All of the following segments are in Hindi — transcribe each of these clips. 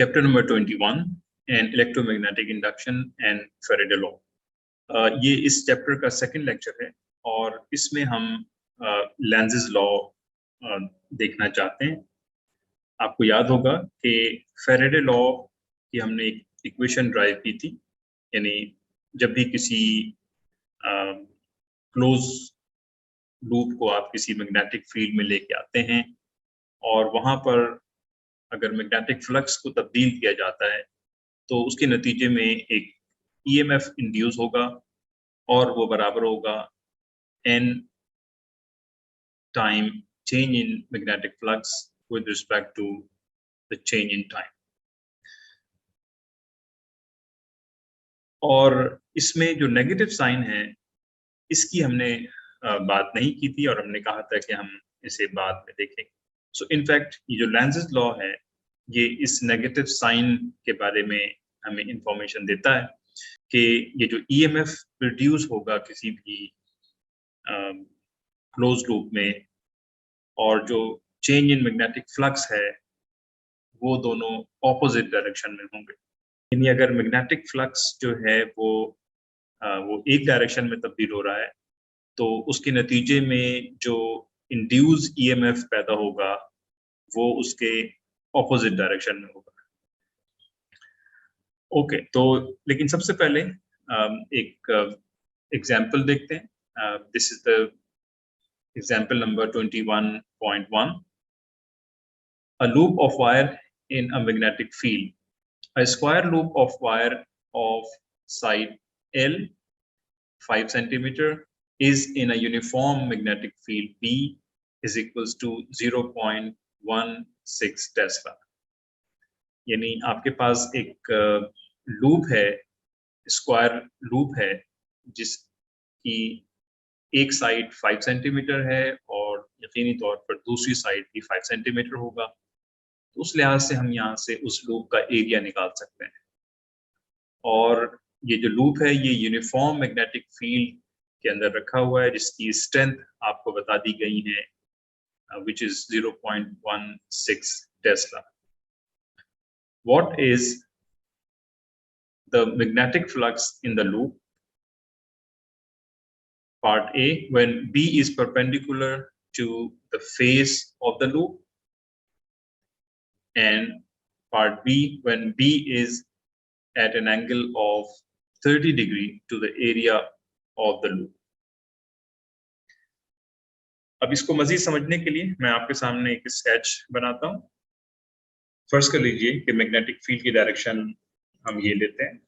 Chapter number 21 and electromagnetic induction and Faraday law. ये इस चैप्टर का सेकंड लेक्चर है और इसमें हम लेंज़ लॉ देखना चाहते हैं। आपको याद होगा कि फैराडे लॉ की हमने एक इक्वेशन ड्राइव की थी, यानी जब भी किसी क्लोज लूप को आप किसी मैग्नेटिक फील्ड में लेके आते हैं और वहां पर अगर मैग्नेटिक फ्लक्स को तब्दील किया जाता है तो उसके नतीजे में एक EMF इंड्यूस होगा और वो बराबर होगा n time change in magnetic flux with respect to the change in time. और इसमें जो नेगेटिव साइन है इसकी हमने बात नहीं की थी और हमने कहा था कि हम इसे बाद में देखेंगे। सो इनफैक्ट ये जो लेंज़ लॉ है ये इस नेगेटिव साइन के बारे में हमें इंफॉर्मेशन देता है कि ये जो EMF प्रोड्यूस होगा किसी भी क्लोज लूप में और जो चेंज इन मैग्नेटिक फ्लक्स है वो दोनों ऑपोजिट डायरेक्शन में होंगे। यानी अगर मैग्नेटिक फ्लक्स जो है वो एक डायरेक्शन में तब्दील हो रहा है तो उसके नतीजे में जो इंड्यूस EMF पैदा होगा वो उसके ऑपोजिट डायरेक्शन में होगा। ओके, तो लेकिन सबसे पहले एक एग्जाम्पल देखते हैं। This is the example number 21.1। A loop of wire in a magnetic field. A square loop of wire of side L 5 centimeter is in a uniform magnetic field B is equals to 0.16 Tesla. यानी आपके पास एक लूप है, स्क्वायर लूप है जिसकी एक साइड 5 सेंटीमीटर है और यकीनी तौर पर दूसरी साइड भी 5 सेंटीमीटर होगा। तो उस लिहाज से हम यहाँ से उस लूप का एरिया निकाल सकते हैं। और ये जो लूप है ये यूनिफॉर्म मैग्नेटिक फील्ड के अंदर रखा हुआ है जिसकी स्ट्रेंथ आपको बता दी गई है, which is 0.16 Tesla. What is the magnetic flux in the loop? Part A, when B is perpendicular to the face of the loop, and part B, when B is at an angle of 30 degree to the area of the loop. अब इसको मजीद समझने के लिए मैं आपके सामने एक स्केच बनाता हूं। फर्ज कर लीजिए कि मैग्नेटिक फील्ड की डायरेक्शन हम ये लेते हैं।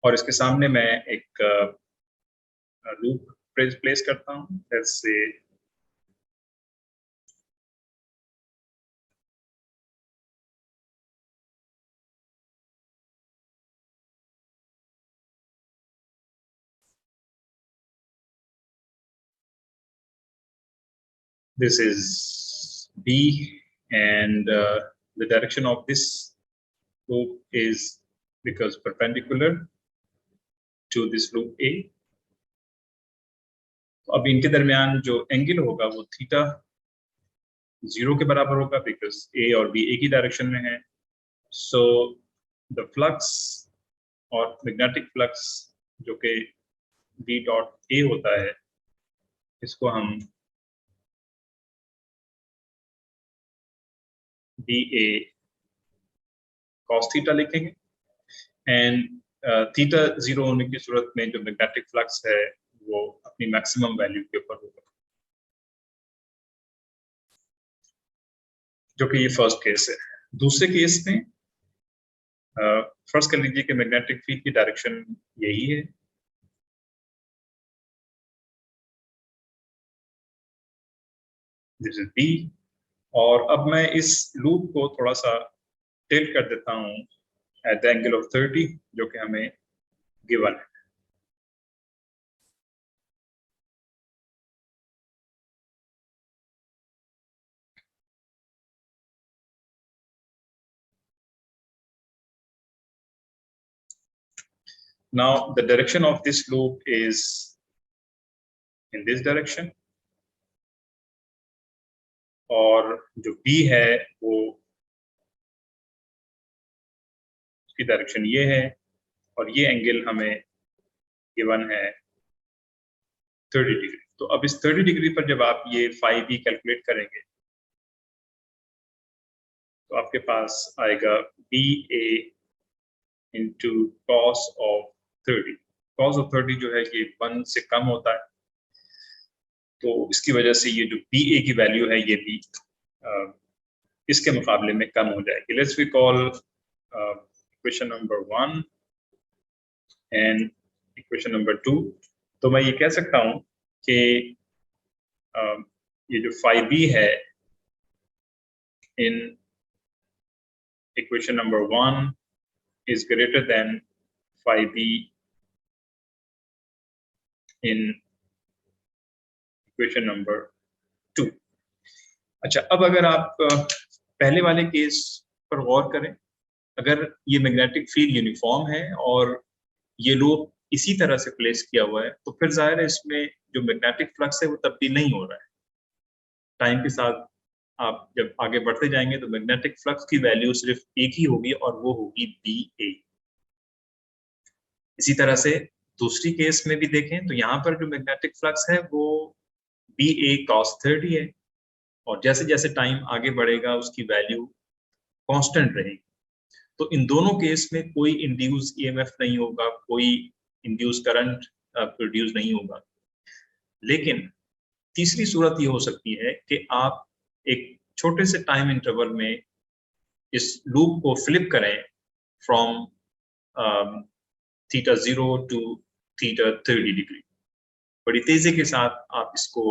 और इसके सामने मैं एक लूप प्लेस करता हूं। जैसे this is B and the direction of this loop is because perpendicular to this loop A. तो अब इनके दरमियान जो एंगल होगा वो थीटा 0 के बराबर होगा बिकॉज A और B एक ही डायरेक्शन में है। सो द फ्लक्स और मैग्नेटिक फ्लक्स जो कि B डॉट A होता है इसको हम DA cos थीटा लिखेंगे एंड थीटा 0 होने की सूरत में जो मैग्नेटिक फ्लक्स है वो अपनी मैक्सिमम वैल्यू के ऊपर होगा, जो कि ये फर्स्ट केस है। दूसरे केस में फर्स्ट कर लीजिए कि मैग्नेटिक फील्ड की डायरेक्शन यही है। दिस इज B और अब मैं इस लूप को थोड़ा सा टिल्ट कर देता हूं एट द एंगल ऑफ 30 जो कि हमें गिवन है। Now the direction of this loop is in this direction, और जो B है वो उसकी डायरेक्शन ये है, और ये एंगल हमें गिवन है 30 डिग्री। तो अब इस 30 डिग्री पर जब आप ये phi b कैलकुलेट करेंगे तो आपके पास आएगा BA into cos of 30। cos of 30 जो है ये 1 से कम होता है, तो इसकी वजह से ये जो BA की वैल्यू है ये भी इसके मुकाबले में कम हो जाएगी। Let's we call equation number 1 and equation number 2। तो मैं ये कह सकता हूँ कि ये जो phi b है इन equation number 1 is greater than phi b in equation number 2। अच्छा, अब अगर आप पहले वाले केस पर गौर करें, अगर ये मैग्नेटिक फील्ड यूनिफॉर्म है और ये लोब इसी तरह से प्लेस किया हुआ है, तो फिर जाहिर है इसमें जो मैग्नेटिक फ्लक्स है वो तब्दील नहीं हो रहा है। टाइम के साथ आप जब आगे बढ़ते जाएंगे तो मैग्नेटिक फ्लक्स की वैल्यू सिर्फ एक ही होगी और वो होगी BA। इसी तरह से दूसरी केस में भी देखें तो यहाँ पर जो मैग्नेटिक फ्लक्स है वो BA cos 30 है, और जैसे जैसे टाइम आगे बढ़ेगा उसकी वैल्यू कांस्टेंट रहेगी। तो इन दोनों केस में कोई इंड्यूस EMF नहीं होगा, कोई इंड्यूस करंट प्रोड्यूस नहीं होगा। लेकिन तीसरी सूरत ये हो सकती है कि आप एक छोटे से टाइम इंटरवल में इस लूप को फ्लिप करें from theta 0 to theta 30 degree. बड़ी तेजी के साथ आप इसको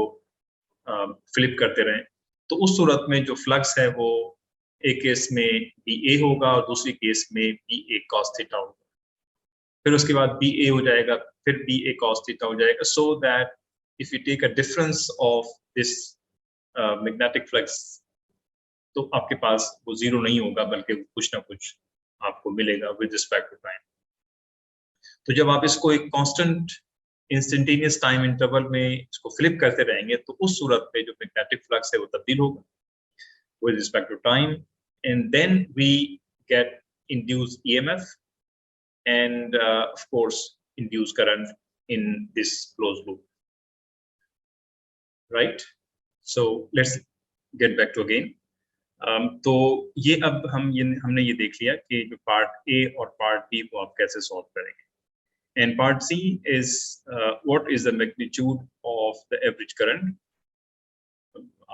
फ्लिप करते रहें, तो उस सूरत में जो फ्लक्स है वो एक केस में BA होगा और दूसरी केस में BA cos थीटा होगा, फिर उसके बाद BA हो जाएगा, फिर BA cos थीटा हो जाएगा, so that if you take a difference of this magnetic flux तो आपके पास वो जीरो नहीं होगा, बल्कि कुछ ना कुछ आपको मिलेगा विद रिस्पेक्ट टू टाइम। तो जब आप इसको एक कांस्टेंट इंस्टेंटेनियस टाइम इंटरवल में इसको फ्लिप करते रहेंगे तो उस सूरत में जो मैग्नेटिक फ्लक्स है वो तब्दील होगा with respect to time, and then we get induced EMF and of course induced current in this closed loop, right? So let's get back to again. तो ये अब हमने ये देख लिया कि जो पार्ट A और पार्ट B को आप कैसे सॉल्व करेंगे। And part C is what is the magnitude of the average current।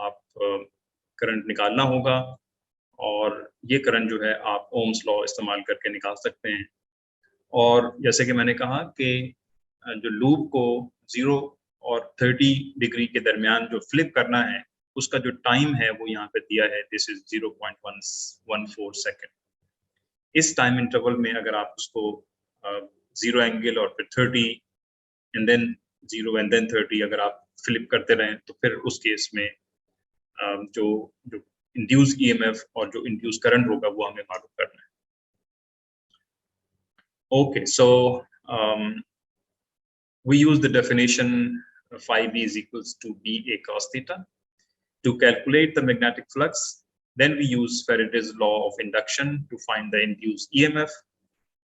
आप करंट निकालना होगा, और ये करंट जो है आप ओम्स लॉ इस्तेमाल करके निकाल सकते हैं। और जैसे कि मैंने कहा कि जो लूप को 0 और 30 डिग्री के दरमियान जो फ्लिप करना है उसका जो टाइम है वो यहाँ पे दिया है, दिस इज 0.114 सेकेंड। इस टाइम इंटरवल में अगर आप उसको 0 एंगल और फिर 30 एंड देन 0 एंड देन 30 अगर आप फ्लिप करते रहें तो फिर उस केस में जो इंड्यूस EMF और जो इंड्यूस करंट होगा वो हमें मालूम करना है। Okay, so we use the definition phi b is equals to BA cos theta to calculate the magnetic flux. Then we use Faraday's law of induction to find the induced EMF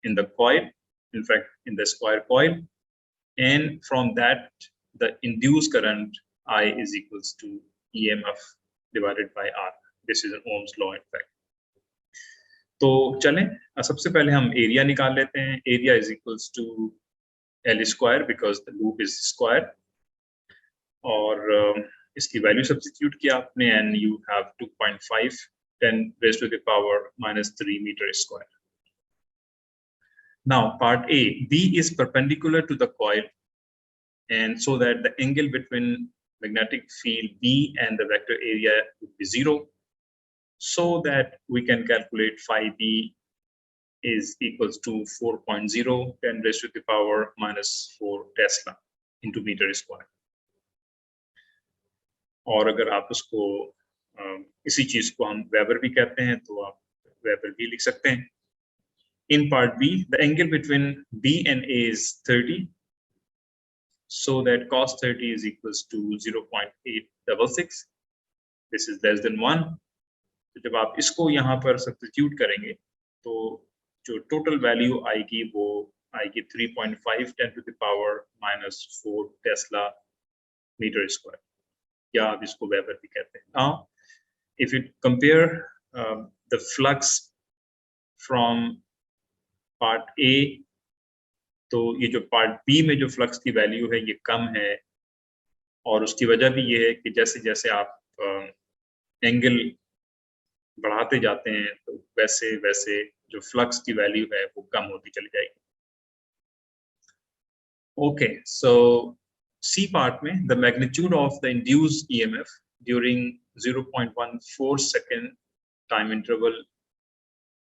in the coil, in fact in the square coil, and from that the induced current I is equals to EMF divided by R. This is an Ohm's law in fact. तो चलें सबसे पहले हम एरिया निकाल लेते हैं। Area is equals to L square because the loop is square, और इसकी वैल्यू सब्स्टिट्यूट किया आपने and you have 2.5 10 raised to the power -3 meter square. Now part A, B is perpendicular to the coil, and so that the angle between magnetic field B and the vector area would be 0, so that we can calculate phi B is equals to 4.0 10 raised to the power -4 Tesla into meter square. और अगर आप उसको इसी चीज को हम वेबर भी कहते हैं तो आप वेबर भी लिख सकते हैं। In part B, the angle between B and A is 30, so that cos 30 is equals to 0.866. This is less than 1. तो जब आप इसको यहाँ पर सब्स्टिट्यूट करेंगे तो जो टोटल वैल्यू आएगी वो आएगी 3.5 10 to the power -4 tesla metre square, या आप इसको वेबर भी कहते हैं. Now, if you compare the flux from part A, तो ये जो पार्ट बी में जो फ्लक्स की वैल्यू है ये कम है, और उसकी वजह भी ये है कि जैसे जैसे आप एंगल बढ़ाते जाते हैं तो वैसे वैसे जो फ्लक्स की वैल्यू है वो कम होती चली जाएगी. ओके, सो सी पार्ट में the magnitude of the induced EMF during 0.14 second time interval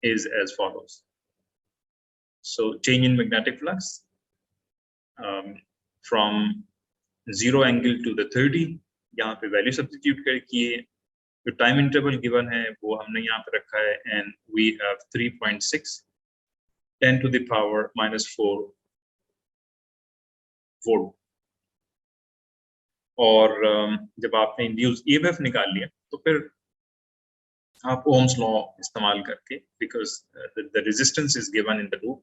is as follows. So change in magnetic flux from 0 angle to the 30, यहाँ पे वैल्यू सब्स्टिट्यूट किए, जो टाइम इंटरवल गिवन है वो हमने यहाँ पे रखा है, and we have 3.6 10 to the power -4 volt. और जब आपने इंड्यूस ईएमएफ निकाल लिया तो फिर आप ओम्स लॉ इस्तेमाल करके, because the resistance is given in the loop,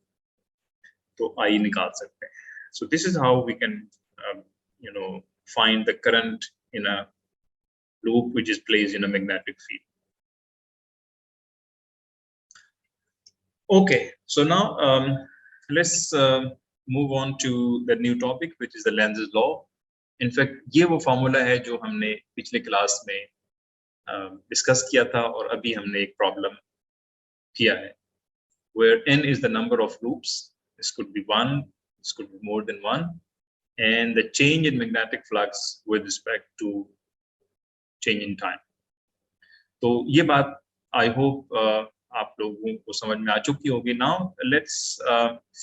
तो आई निकाल सकते हैं. So this is how we can find the current in a loop which is placed in a magnetic field. Okay, so now let's move on to the new topic, which is the Lenz's law. In fact, ये वो फॉर्मूला है जो हमने पिछले क्लास में डिस्कस किया था, और अभी हमने एक प्रॉब्लम किया है, where n is the number of loops. This could be 1, this could be more than 1, and the change in magnetic flux with respect to change in time. तो ये बात I hope आप लोगों को समझ में आ चुकी होगी. Now let's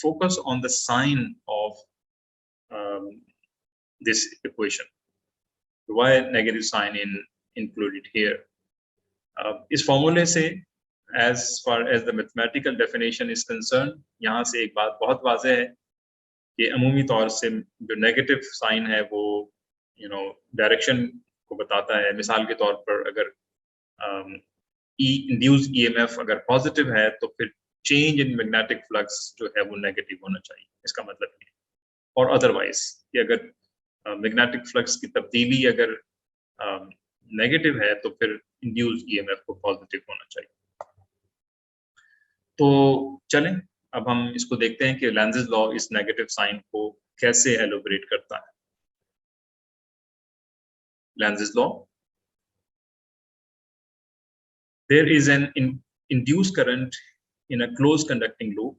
focus on the sign of this equation. Why negative sign included here? इस फॉर्मूले से as far as the mathematical definition is concerned, यहाँ से एक बात बहुत वाज़ेह है कि अमूमी तौर से जो नेगेटिव साइन है वो डायरेक्शन को बताता है. मिसाल के तौर पर अगर इंड्यूस्ड ईएमएफ अगर पॉजिटिव है तो फिर चेंज इन मैग्नेटिक फ्लक्स जो है वो नेगेटिव होना चाहिए, इसका मतलब ये. और अदरवाइज कि अगर मैग्नेटिक फ्लक्स की तब्दीली अगर नेगेटिव है तो फिर इंड्यूस्ड ईएमएफ को पॉजिटिव होना चाहिए. तो चलें अब हम इसको देखते हैं कि लेंज़ लॉ इस नेगेटिव साइन को कैसे एलोबरेट करता है. Lenz law, there is an induced current in a closed conducting loop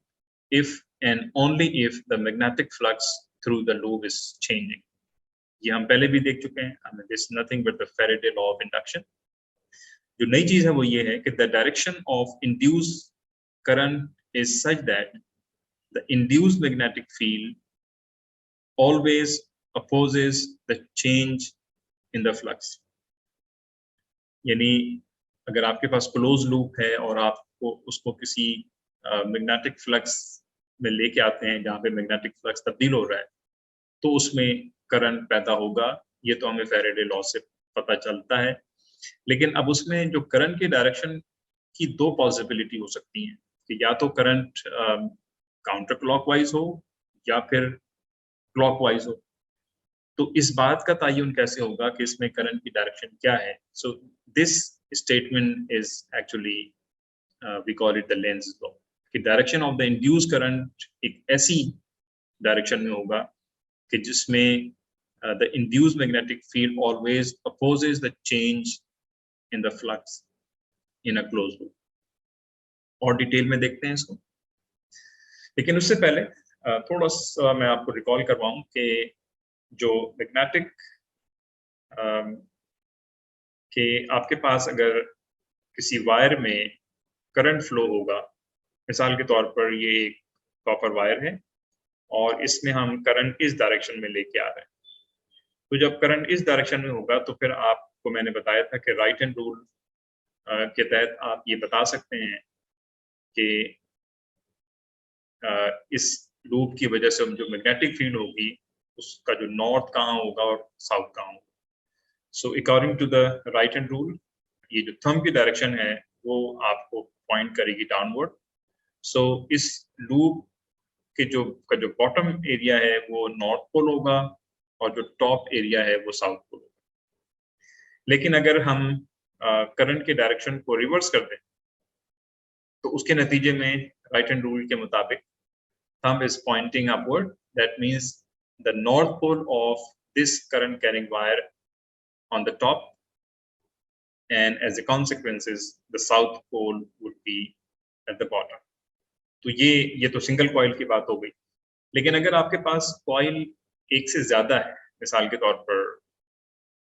if and only if the magnetic flux through the loop is changing. ये हम पहले भी देख चुके हैं. This is nothing but the Faraday law of induction. जो नई चीज है वो ये है कि the direction of induced current is such that the induced magnetic field always opposes the change in the flux. यानी अगर आपके पास क्लोज लूप है और आपको उसको किसी मैग्नेटिक फ्लक्स में लेके आते हैं जहाँ पे मैग्नेटिक फ्लक्स तब्दील हो रहा है तो उसमें करंट पैदा होगा. ये तो हमें फैराडे लॉ से पता चलता है. लेकिन अब उसमें जो करंट की डायरेक्शन की दो पॉसिबिलिटी हो सकती हैं कि या तो करंट काउंटर क्लॉकवाइज हो या फिर क्लॉकवाइज हो. तो इस बात का तयन कैसे होगा कि इसमें करंट की डायरेक्शन क्या है? So this statement is actually we call it the Lenz law कि direction of the induced current एक ऐसी डायरेक्शन में होगा कि जिसमें the induced magnetic field always opposes the change in the flux in a closed loop. और डिटेल में देखते हैं इसको. लेकिन उससे पहले थोड़ा सा मैं आपको रिकॉल करवाऊं कि जो मैग्नेटिक कि आपके पास अगर किसी वायर में करंट फ्लो होगा, मिसाल के तौर पर ये एक कॉपर वायर है और इसमें हम करंट इस डायरेक्शन में लेके आ रहे हैं. तो जब करंट इस डायरेक्शन में होगा तो फिर आपको मैंने बताया था कि राइट हैंड रूल के तहत आप ये बता सकते हैं कि इस लूप की वजह से जो मैग्नेटिक फील्ड होगी उसका जो नॉर्थ कहाँ होगा और साउथ कहाँ होगा। So according to the right hand rule, ये जो थंब की डायरेक्शन है वो आपको पॉइंट करेगी डाउनवर्ड। सो इस लूप के जो बॉटम एरिया है वो नॉर्थ पोल होगा और जो टॉप एरिया है वो साउथ पोल होगा। लेकिन अगर हम करंट के डायरेक्शन को रिवर्स कर दें तो उसके नतीजे में राइट हैंड रूल के मुताबिक thumb is pointing upward. That means the north pole of this current carrying wire on the top, and as a consequence, the south pole would be at the bottom. तो ये तो सिंगल कॉइल की बात हो गई। लेकिन अगर आपके पास कॉइल एक से ज्यादा है, मिसाल के तौर पर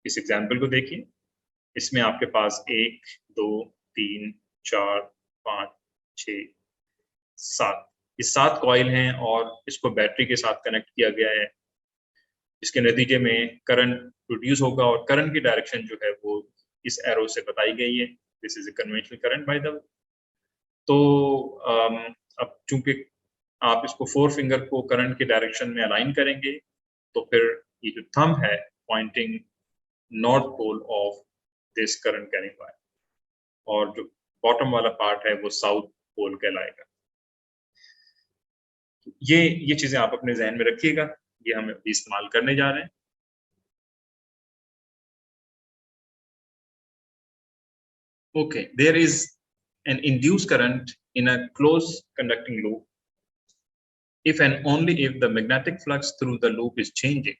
इस एग्जाम्पल को देखिए, इसमें आपके पास 1 2 3 4 5 6 7 ये 7 कॉइल हैं और इसको बैटरी के साथ कनेक्ट किया गया है। इसके नतीजे में करंट प्रोड्यूस होगा और करंट की डायरेक्शन जो है वो इस एरो से बताई गई है। This is a conventional current by the way. तो अब चूंकि आप इसको 4 फिंगर को करंट के डायरेक्शन में अलाइन करेंगे तो फिर ये जो थंब है pointing north pole of this current carrying wire और जो बॉटम वाला पार्ट है वो साउथ पोल कहलाएगा। ये चीजें आप अपने जहन में रखिएगा, ये हम अभी इस्तेमाल करने जा रहे हैं। Okay, there is an induced current in a closed conducting loop if and only if the magnetic flux through the loop is changing.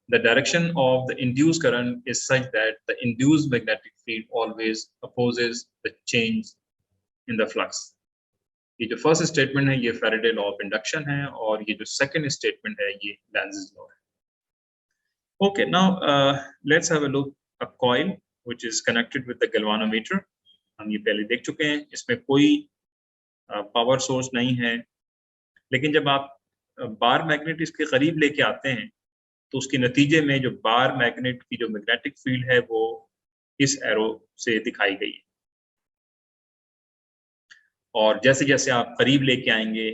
The direction of the induced current is such that the induced magnetic field always opposes the change in the flux. ये जो फर्स्ट स्टेटमेंट है ये फैराडे लॉ ऑफ इंडक्शन है और ये जो सेकंड स्टेटमेंट है ये लेंज़ लॉ है। Okay, now let's have a look a coil which is connected with the galvanometer. हम ये पहले देख चुके हैं, इसमें कोई पावर सोर्स नहीं है, लेकिन जब आप बार मैग्नेट इसके करीब लेके आते हैं तो उसके नतीजे में जो बार मैग्नेट की जो मैग्नेटिक फील्ड है वो इस एरो से दिखाई गई है। और जैसे जैसे आप करीब लेके आएंगे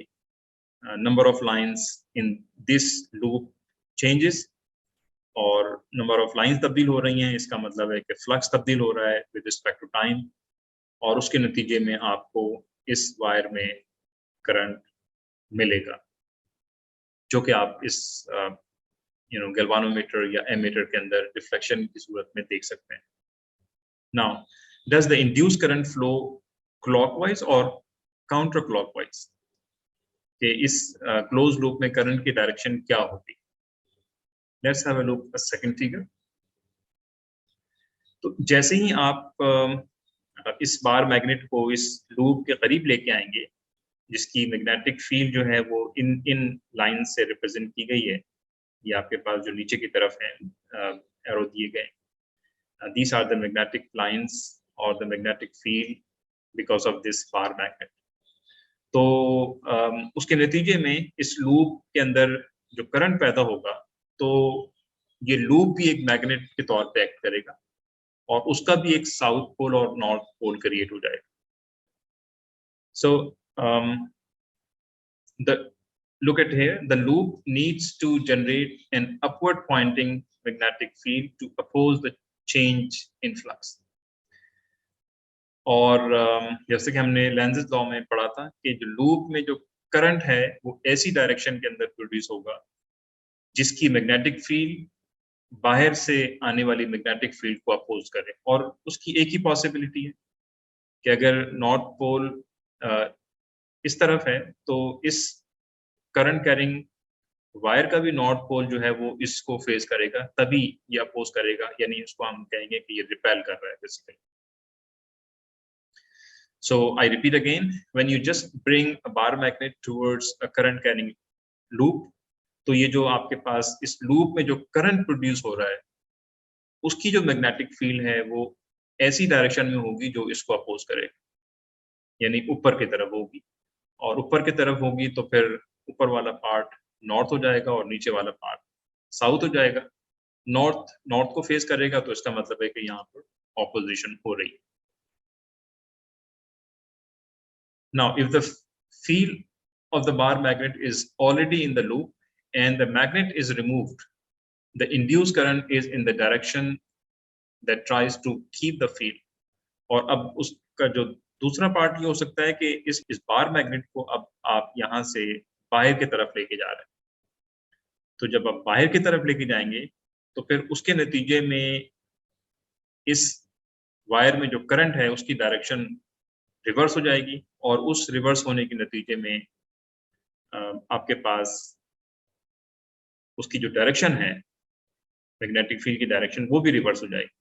number of lines in this loop changes और नंबर ऑफ लाइंस तब्दील हो रही हैं, इसका मतलब है कि फ्लक्स तब्दील हो रहा है विद रिस्पेक्ट टू टाइम और उसके नतीजे में आपको इस वायर में करंट मिलेगा जो कि आप इस गैल्वानोमीटर या एमीटर के अंदर रिफ्लेक्शन की सूरत में देख सकते हैं। Now does the induced current flow clockwise और काउंटर क्लॉकवाइज, कि इस क्लोज लूप में करंट की डायरेक्शन क्या होगी। Let's have a look a second figure. तो जैसे ही आप इस बार मैग्नेट को इस लूप के करीब लेके आएंगे जिसकी मैग्नेटिक फील्ड जो है वो इन लाइन से रिप्रेजेंट की गई है, ये आपके पास जो नीचे की तरफ है एरो दिए गए, these are the magnetic lines or the magnetic field because of this bar magnet. तो उसके नतीजे में इस लूप के अंदर जो करंट पैदा होगा तो ये लूप भी एक मैग्नेट के तौर पे एक्ट करेगा और उसका भी एक साउथ पोल और नॉर्थ पोल क्रिएट हो जाएगा। सो look at here, the loop needs to generate an upward pointing magnetic field to oppose the change in flux. और जैसे कि हमने लेंज़ लॉ में पढ़ा था कि जो लूप में जो करंट है वो ऐसी डायरेक्शन के अंदर प्रोड्यूस होगा जिसकी मैग्नेटिक फील्ड बाहर से आने वाली मैग्नेटिक फील्ड को अपोज करे। और उसकी एक ही पॉसिबिलिटी है कि अगर नॉर्थ पोल इस तरफ है तो इस करंट कैरिंग वायर का भी नॉर्थ पोल जो है वो इसको फेस करेगा, तभी ये अपोज करेगा, यानी इसको हम कहेंगे कि ये रिपेल कर रहा है basically. So I repeat again, when you just bring a bar magnet towards a current carrying loop, तो ये जो आपके पास इस लूप में जो करंट प्रोड्यूस हो रहा है उसकी जो मैग्नेटिक फील्ड है वो ऐसी डायरेक्शन में होगी जो इसको अपोज करेगा, यानी ऊपर की तरफ होगी। और ऊपर की तरफ होगी तो फिर ऊपर वाला पार्ट नॉर्थ हो जाएगा और नीचे वाला पार्ट साउथ हो जाएगा। नॉर्थ को फेस करेगा तो इसका मतलब है कि यहाँ पर ऑपोजिशन हो रही है। Now, if the field of the bar magnet is already in the loop and the magnet is removed, the induced current is in the direction that tries to keep the field. और अब उसका जो दूसरा पार्ट ये हो सकता है कि इस बार मैग्नेट को अब आप यहाँ से बाहर की तरफ लेके जा रहे हैं। तो जब आप बाहर की तरफ लेके जाएंगे तो फिर उसके नतीजे में इस वायर में जो करंट है उसकी डायरेक्शन रिवर्स हो जाएगी, और उस रिवर्स होने के नतीजे में आपके पास उसकी जो डायरेक्शन है, मैग्नेटिक फील्ड की डायरेक्शन, वो भी रिवर्स हो जाएगी।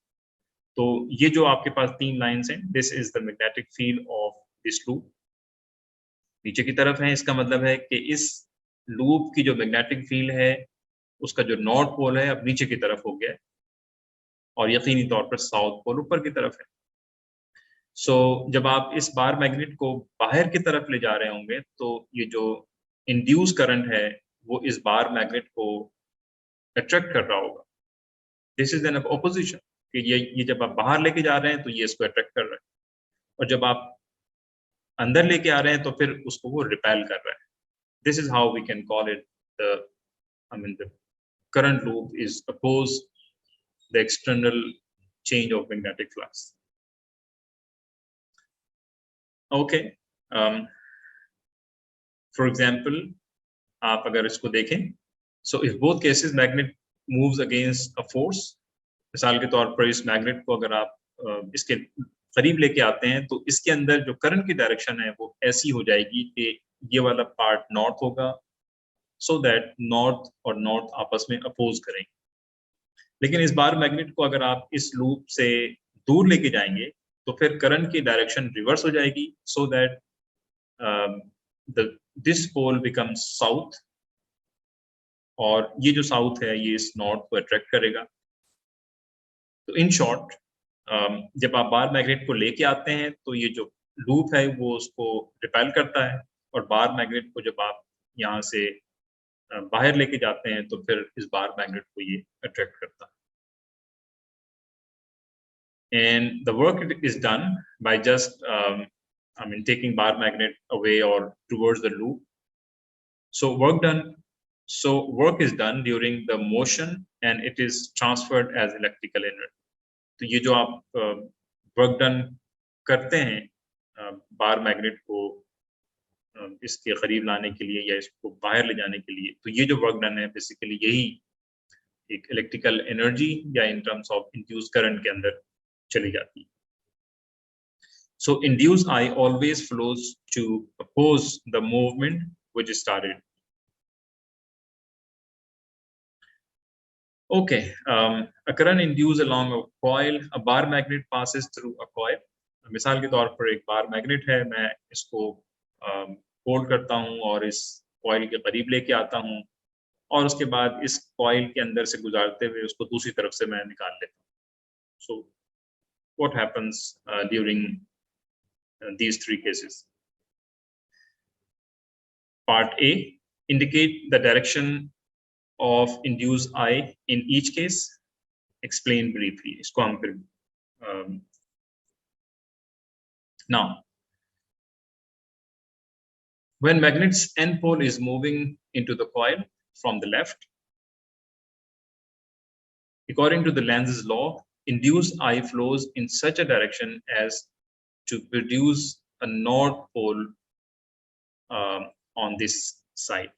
तो ये जो आपके पास 3 लाइन्स हैं, this is the magnetic field of this loop. नीचे की तरफ है, इसका मतलब है कि इस लूप की जो मैग्नेटिक फील्ड है उसका जो नॉर्थ पोल है अब नीचे की तरफ हो गया है, और यकीनी तौर पर साउथ पोल ऊपर की तरफ है। सो जब आप इस बार मैग्नेट को बाहर की तरफ ले जा रहे होंगे तो ये जो इंड्यूस करंट है वो इस बार मैग्नेट को अट्रैक्ट कर रहा होगा। दिस इज एन ऑपोजिशन कि ये जब आप बाहर लेके जा रहे हैं तो ये इसको अट्रैक्ट कर रहा है, और जब आप अंदर लेके आ रहे हैं तो फिर उसको वो रिपेल कर रहा है। This is how we can call it the current loop is opposed the external change of magnetic flux. Okay, for example, आप अगर इसको देखें, so if both cases magnet moves against a force, मिसाल के तौर पर इस मैग्नेट को अगर आप इसके करीब लेके आते हैं तो इसके अंदर जो करंट की डायरेक्शन है वो ऐसी हो जाएगी कि ये वाला पार्ट नॉर्थ होगा, so that नॉर्थ और नॉर्थ आपस में अपोज करेंगे। लेकिन इस बार मैग्नेट को अगर आप इस लूप से दूर लेके जाएंगे तो फिर करंट की डायरेक्शन रिवर्स हो जाएगी, so that this pole becomes south, और ये जो साउथ है ये इस नॉर्थ को अट्रैक्ट करेगा। तो इन शॉर्ट, जब आप बार मैग्नेट को लेके आते हैं तो ये जो लूप है वो उसको रिपेल करता है, और बार मैग्नेट को जब आप यहाँ से बाहर लेके जाते हैं तो फिर इस बार मैग्नेट को ये अट्रैक्ट करता है। And the work is done by just taking bar magnet away or towards the loop. So work is done during the motion and it is transferred as electrical energy. तो ये जो आप work done करते हैं बार मैग्नेट को इसके करीब लाने के लिए या इसको बाहर ले जाने के लिए, तो ये जो वर्क डन है बेसिकली यही एक इलेक्ट्रिकल एनर्जी या इन टर्म्स ऑफ इंड्यूस करंट के अंदर चली जाती है। So induced I always flows to oppose the movement which started. Okay, a current induced along a coil, a bar magnet passes through a coil. मिसाल के तौर पर एक बार मैग्नेट है, मैं इसको होल्ड करता हूँ और इस कॉइल के करीब लेके आता हूँ, और उसके बाद इस कॉइल के अंदर से गुजारते हुए उसको दूसरी तरफ से मैं निकाल लेता हूँ। So what happens during these three cases? Part A, indicate the direction of induced I in each case. Explain briefly. इसको हम फिर now, when magnet's n pole is moving into the coil from the left, according to the Lenz's law, induced I flows in such a direction as to produce a north pole on this side,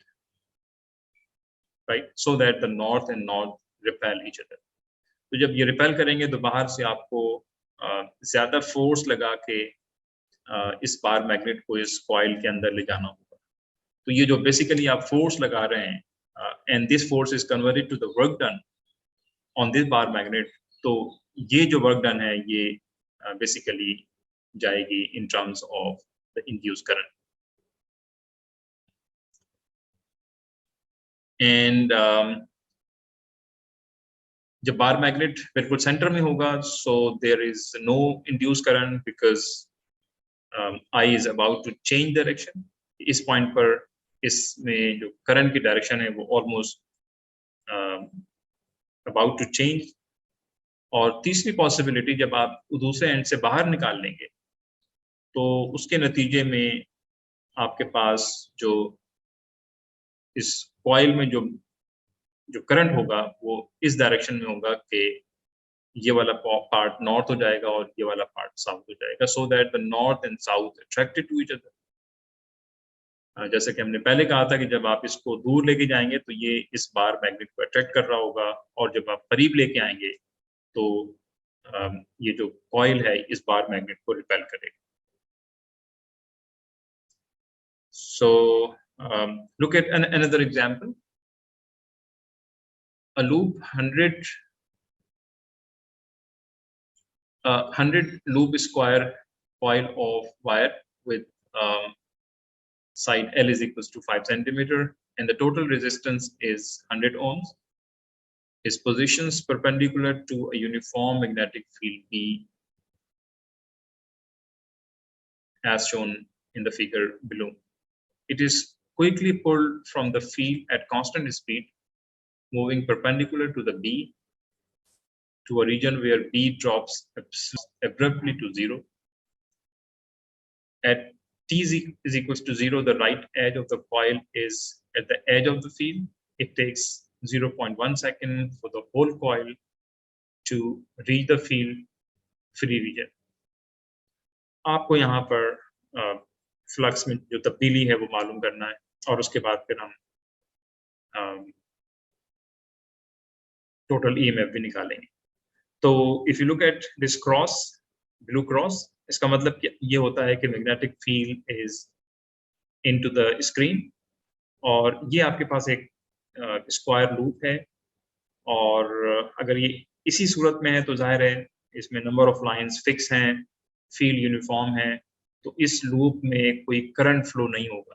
right? So that the north and north repel each other. तो जब ये रिपेल करेंगे तो बाहर से आपको ज्यादा फोर्स लगा के इस बार मैग्नेट को इस कॉइल के अंदर ले जाना होगा। तो ये जो बेसिकली आप फोर्स लगा रहे हैं, and this force is converted to the work done on this bar magnet, तो ये जो वर्क डन है ये बेसिकली जाएगी in terms of the induced current. And जब बार मैग्नेट बिल्कुल सेंटर में होगा, so there is no induced current because I is about to change direction. इस पॉइंट पर इसमें जो करंट की डायरेक्शन है वो ऑलमोस्ट अबाउट टू चेंज। और तीसरी पॉसिबिलिटी, जब आप दूसरे एंड से बाहर निकाल लेंगे तो उसके नतीजे में आपके पास जो इस कॉइल में जो जो करंट होगा वो इस डायरेक्शन में होगा कि ये वाला पार्ट नॉर्थ हो जाएगा और ये वाला पार्ट साउथ हो जाएगा, so that the north and south attracted to each other. जैसे कि हमने पहले कहा था कि जब आप इसको दूर लेके जाएंगे तो ये इस बार मैग्नेट को अट्रैक्ट कर रहा होगा, और जब आप करीब लेके आएंगे तो ये जो कॉइल है इस बार मैग्नेट को रिपेल करेगा। So look at another example. A loop 100 loop square coil of wire with side L is equals to 5 centimeter, and the total resistance is 100 ohms. Is positions perpendicular to a uniform magnetic field B as shown in the figure below. It is quickly pulled from the field at constant speed, moving perpendicular to the B to a region where B drops abruptly to 0. At T is equals to 0, the right edge of the coil is at the edge of the field. It takes 0.1 second for the whole coil to reach the field free region. आपको यहाँ पर फ्लक्स में जो तब्दीली है वो मालूम करना है, और उसके बाद फिर हम टोटल EMF भी निकालेंगे। तो if you look at this cross, blue cross, इसका मतलब ये होता है कि magnetic field is into the screen, और ये आपके पास एक स्क्वायर लूप है, और अगर ये इसी सूरत में है तो जाहिर है इसमें नंबर ऑफ लाइंस फिक्स हैं, फील्ड यूनिफॉर्म है, तो इस लूप में कोई करंट फ्लो नहीं होगा।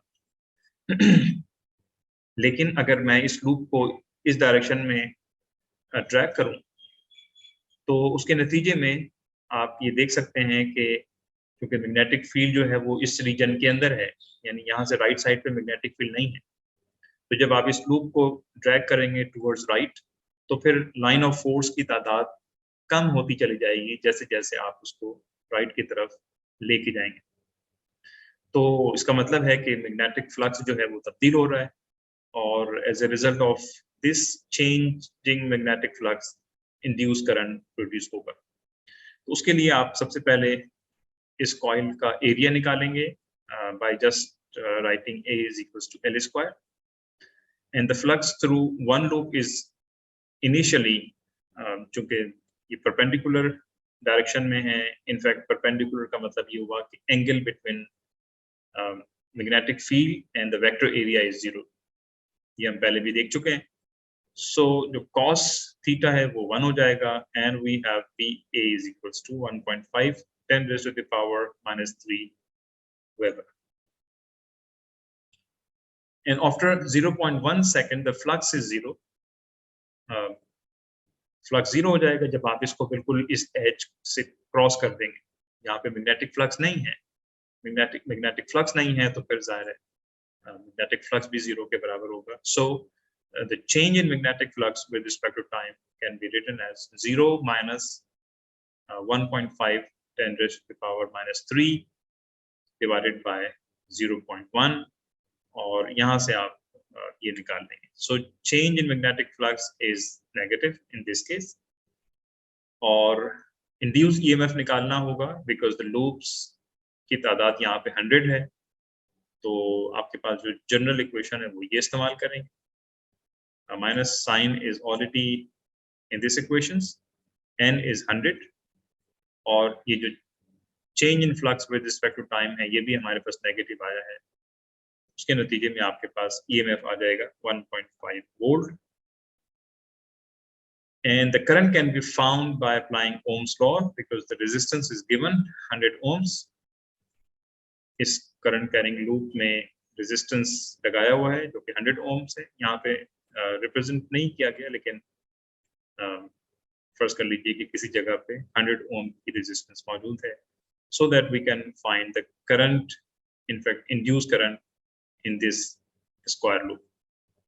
लेकिन अगर मैं इस लूप को इस डायरेक्शन में ड्रैग करूं तो उसके नतीजे में आप ये देख सकते हैं कि क्योंकि मैग्नेटिक फील्ड जो है वो इस रीजन के अंदर है, यानी यहाँ से राइट साइड पे मैग्नेटिक फील्ड नहीं है, तो जब आप इस लूप को ड्रैग करेंगे टुवर्ड्स राइट तो फिर लाइन ऑफ फोर्स की तादाद कम होती चली जाएगी जैसे जैसे आप उसको राइट की तरफ लेके जाएंगे। तो इसका मतलब है कि मैग्नेटिक फ्लक्स जो है वो तब्दील हो रहा है, और as a result of this changing magnetic flux induce current produce होगा। तो उसके लिए आप सबसे पहले इस कॉइल का एरिया निकालेंगे by just writing A is equals to L square, and the flux through one loop is initially चूंकि ये परपेंडिकुलर डायरेक्शन में है, इनफैक्ट परपेंडिकुलर का मतलब ये हुआ कि angle between magnetic field and the vector area is 0, ये हम पहले भी देख चुके हैं। सो जो cos थीटा है वो 1 हो जाएगा, and we have BA is equals to 1.5 10 raised to the power -3 Weber. And after 0.1 second the flux is 0. Flux 0 हो जाएगा जब आप इसको बिल्कुल इस एज से क्रॉस कर देंगे। यहाँ पे मैग्नेटिक फ्लक्स नहीं है, मैग्नेटिक फ्लक्स नहीं है तो फिर जाहिर है मैग्नेटिक फ्लक्स भी 0 के बराबर होगा। सो the change in magnetic flux with respect to time can be written as 0 minus 1.5 10 raised to the power -3 divided by 0.1, और यहाँ से आप ये निकाल लेंगे। So change in magnetic flux is negative in this case, और induced EMF निकालना होगा because the loops की तादाद यहाँ पे 100 है, तो आपके पास जो जनरल इक्वेशन है वो ये इस्तेमाल करेंगे। Minus sign is already in this equations, n is 100, और ये जो change in flux with respect to time है ये भी हमारे पास नेगेटिव आया है, उसके नतीजे में आपके पास EMF आ जाएगा 1.5 volt, and the current can be found by applying Ohm's law because the resistance is given 100 ohms. इस current carrying loop में resistance लगाया हुआ है जो कि 100 ohms है, यहाँ पे रिप्रेजेंट नहीं किया गया, लेकिन फर्ज कर लीजिए कि किसी जगह पे 100 ओम की रेजिस्टेंस मौजूद है, so that we can find the current, in fact induce current in this square loop.